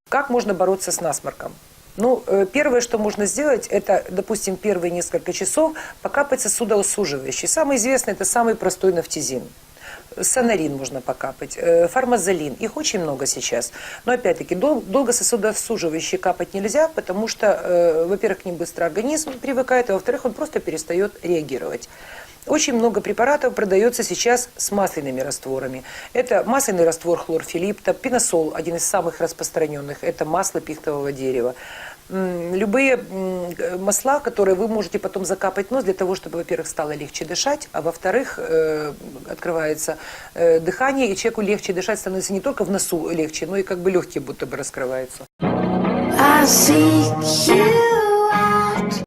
Как можно бороться с насморком? Ну, первое, что можно сделать, это, допустим, первые несколько часов покапать сосудосуживающий. Самый известный – это самый простой нафтизин. Сонарин можно покапать, фармазолин, их очень много сейчас. Но опять-таки долго сосудосуживающие капать нельзя, потому что, во-первых, к ним быстро организм привыкает, а во-вторых, он просто перестает реагировать. Очень много препаратов продается сейчас с масляными растворами. Это масляный раствор хлорфилипта, пиносол, один из самых распространенных, это масло пихтового дерева. Любые масла, которые вы можете потом закапать в нос для того, чтобы, во-первых, стало легче дышать, а во-вторых, открывается дыхание, и человеку легче дышать становится не только в носу легче, но и как бы легкие будто бы раскрываются. I seek you.